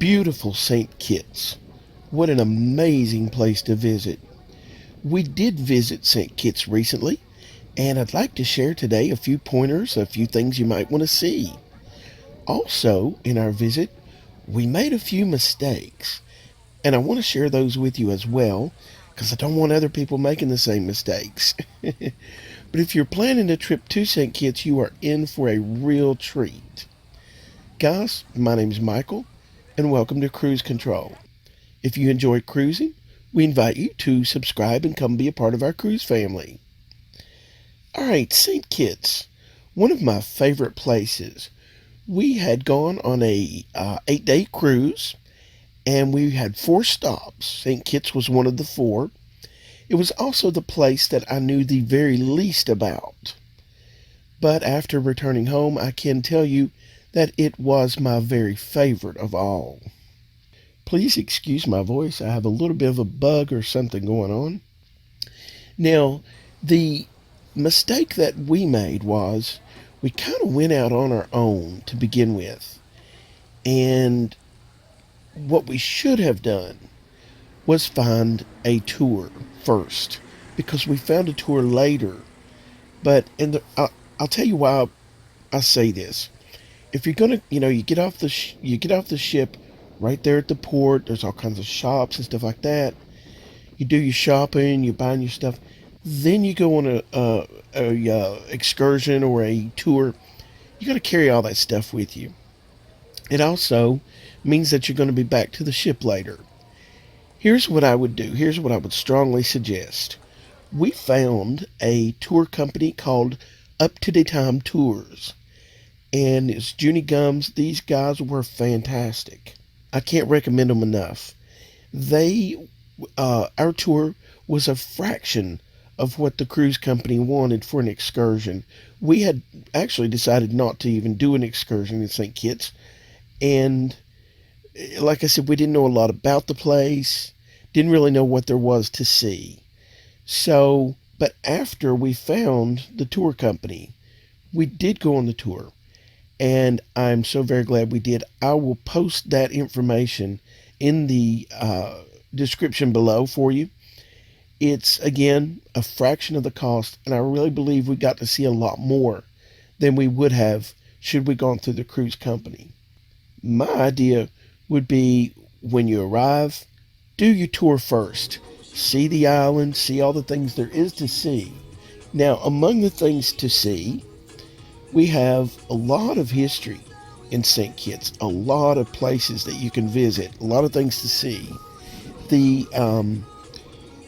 Beautiful St. Kitts. What an amazing place to visit. We did visit St. Kitts recently, and I'd like to share today a few pointers, a few things you might want to see. Also, in our visit, we made a few mistakes, and I want to share those with you as well because I don't want other people making the same mistakes. But if you're planning a trip to St. Kitts, you are in for a real treat. Guys, my name is Michael, and welcome to Cruise Control. If you enjoy cruising, we invite you to subscribe and come be a part of our cruise family. All right, St. Kitts, one of my favorite places. We had gone on a 8-day cruise, and we had 4 stops. St. Kitts was one of the 4. It was also the place that I knew the very least about. But after returning home, I can tell you that it was my very favorite of all. Please excuse my voice. I have a little bit of a bug or something going on. Now, the mistake that we made was we kind of went out on our own to begin with. And what we should have done was find a tour first, because we found a tour later. But I'll tell you why I say this. If you're gonna, you get off the ship right there at the port. There's all kinds of shops and stuff like that. You do your shopping, you're buying your stuff. Then you go on a excursion or a tour. You got to carry all that stuff with you. It also means that you're going to be back to the ship later. Here's what I would do. Here's what I would strongly suggest. We found a tour company called Up to the Time Tours. And it's Junie Gums. These guys were fantastic. I can't recommend them enough. Our tour was a fraction of what the cruise company wanted for an excursion. We had actually decided not to even do an excursion in St. Kitts. And like I said, we didn't know a lot about the place. Didn't really know what there was to see. So, but after we found the tour company, we did go on the tour. And I'm so very glad we did. I will post that information in the description below for you. It's, again, a fraction of the cost, and I really believe we got to see a lot more than we would have should we gone through the cruise company. My idea would be when you arrive, do your tour first. See the island, see all the things there is to see. Now, among the things to see, we have a lot of history in St. Kitts, a lot of places that you can visit, a lot of things to see.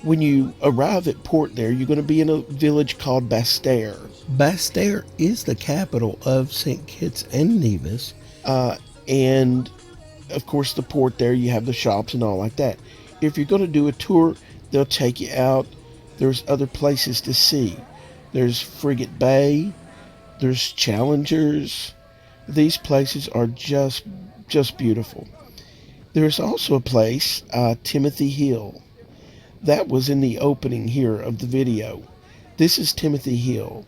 When you arrive at port there, you're going to be in a village called Basse-Terre. Basse-Terre is the capital of St. Kitts and Nevis, and of course the port there, you have the shops and all like that. If you're going to do a tour, they'll take you out. There's other places to see. There's Frigate Bay. There's Challengers. These places are just beautiful. There's also a place, Timothy Hill. That was in the opening here of the video. This is Timothy Hill.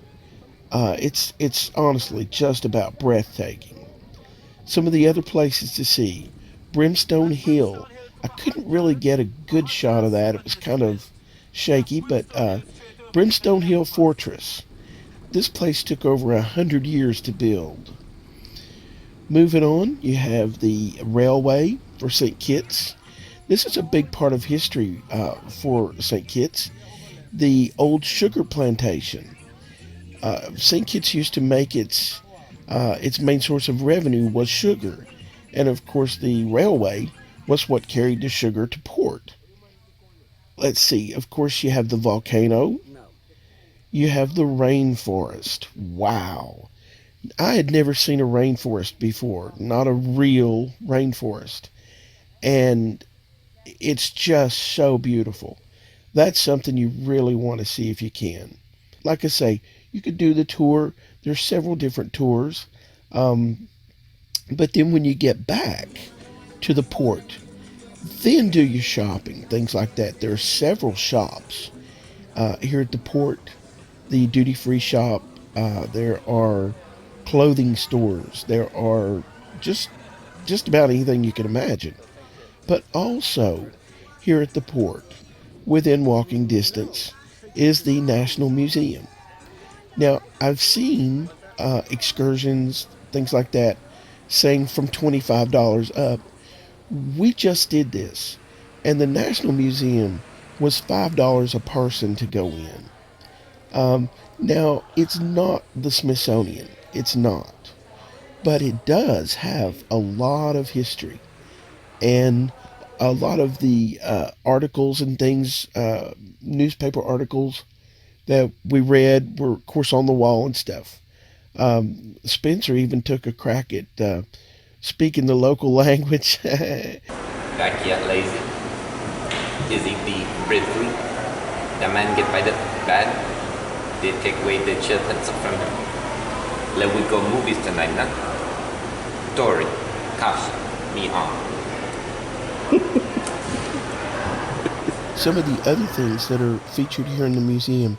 It's honestly just about breathtaking. Some of the other places to see, Brimstone Hill. I couldn't really get a good shot of that. It was kind of shaky, but Brimstone Hill Fortress. This place took over 100 years to build. Moving on, you have the railway for St. Kitts. This is a big part of history for St. Kitts. The old sugar plantation. St. Kitts used to make its main source of revenue was sugar. And of course the railway was what carried the sugar to port. Let's see, of course you have the volcano. You have the rainforest. Wow. I had never seen a rainforest before, not a real rainforest. And it's just so beautiful. That's something you really want to see if you can. Like I say, you could do the tour. There's several different tours. But then when you get back to the port, then do your shopping, things like that. There are several shops here at the port. The duty-free shop. There are clothing stores. There are just just about anything you can imagine. But also, here at the port, within walking distance, is the National Museum. Now, I've seen excursions, things like that, saying from $25 up. We just did this, and the National Museum was $5 a person to go in. Um, Now, it's not the Smithsonian, it's not, but it does have a lot of history, and a lot of the articles and things, newspaper articles that we read were, of course, on the wall and stuff. Spencer even took a crack at speaking the local language. Backyard lazy. Is it the breadfruit? The man get by the bad. They take away the children from him. Let we go movies tonight, nah? Dory, Kasha, me on. Some of the other things that are featured here in the museum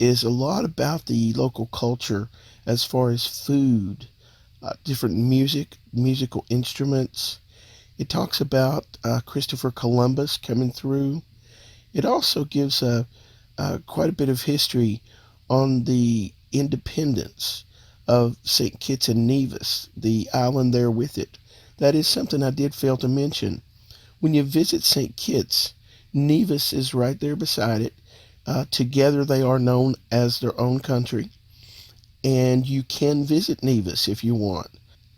is a lot about the local culture as far as food, different musical instruments. It talks about Christopher Columbus coming through. It also gives quite a bit of history on the independence of St. Kitts and Nevis, the island there with it. That is something I did fail to mention. When you visit St. Kitts, Nevis is right there beside it. Together they are known as their own country, and you can visit Nevis if you want.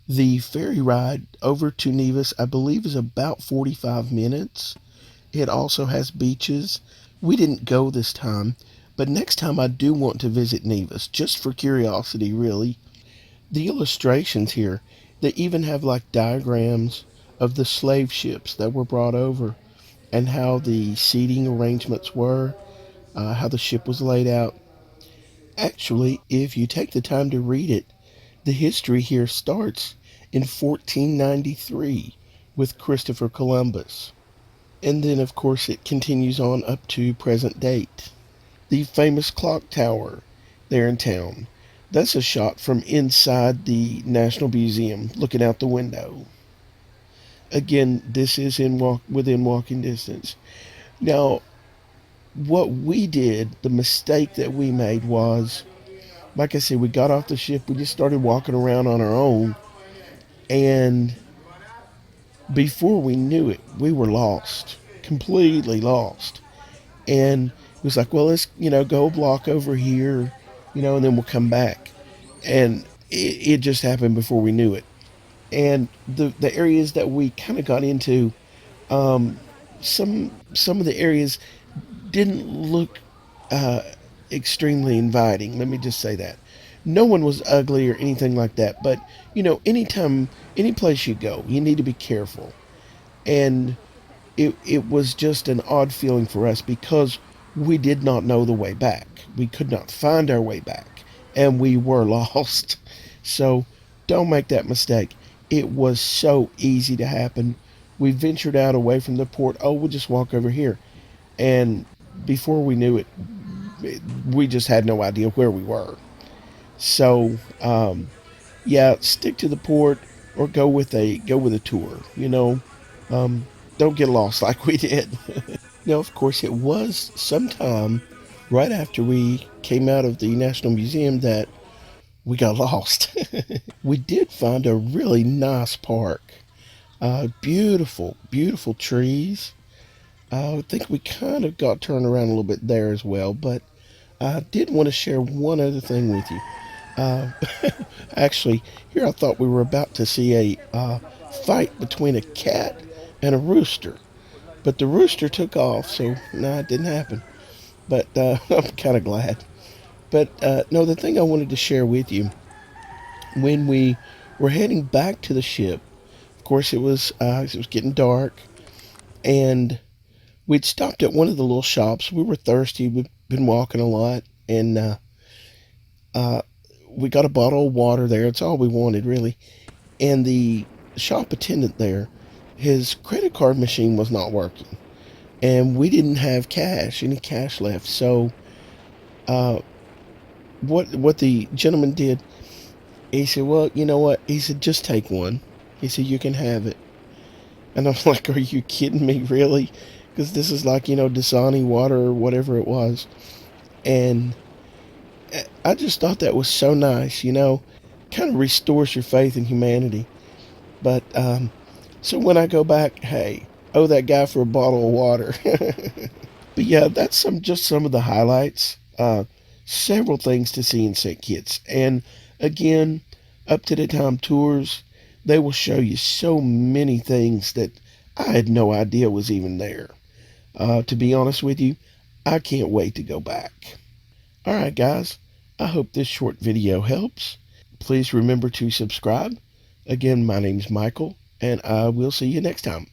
The ferry ride over to Nevis, I believe, is about 45 minutes. It also has beaches. We didn't go this time, but next time I do want to visit Nevis, just for curiosity, really. The illustrations here, they even have like diagrams of the slave ships that were brought over and how the seating arrangements were, how the ship was laid out. Actually, if you take the time to read it, the history here starts in 1493 with Christopher Columbus. And then, of course, it continues on up to present date. The famous clock tower there in town. That's a shot from inside the National Museum, looking out the window. Again, this is within walking distance. Now, what we did, the mistake that we made was, like I said, we got off the ship, we just started walking around on our own, and before we knew it, we were lost, completely lost. And it was like, well, let's, go a block over here, and then we'll come back. And it just happened before we knew it. And the areas that we kind of got into, um, some of the areas didn't look uh, extremely inviting. Let me just say that. No one was ugly or anything like that, but anytime, any place you go, you need to be careful. And it was just an odd feeling for us because we did not know the way back. We could not find our way back, and we were lost. So don't make that mistake. It was so easy to happen. We ventured out away from the port. Oh, we'll just walk over here. And before we knew it, we just had no idea where we were. So, yeah, stick to the port or go with a tour. Um, don't get lost like we did. Now, of course, it was sometime right after we came out of the National Museum that we got lost. We did find a really nice park. Beautiful, beautiful trees. I think we kind of got turned around a little bit there as well, but I did want to share one other thing with you. Uh, Actually, here I thought we were about to see a fight between a cat and a rooster, but the rooster took off, so no, it didn't happen. But I'm kind of glad. But no, the thing I wanted to share with you when we were heading back to the ship, of course, it was getting dark, and we'd stopped at one of the little shops. We were thirsty. We've been walking a lot, and uh, we got a bottle of water there. It's all we wanted, really. And the shop attendant there, his credit card machine was not working, and we didn't have any cash left. So, uh, what the gentleman did, he said, "Well, you know what?" He said, "Just take one." He said, you can have it. And I'm like, are you kidding me, really? Because this is like, Dasani water or whatever it was. And I just thought that was so nice, kind of restores your faith in humanity. But, so when I go back, hey, owe that guy for a bottle of water. But yeah, that's just some of the highlights. Several things to see in St. Kitts. And again, up to the time tours, they will show you so many things that I had no idea was even there. To be honest with you, I can't wait to go back. All right, guys, I hope this short video helps. Please remember to subscribe. Again, my name's Michael, and I will see you next time.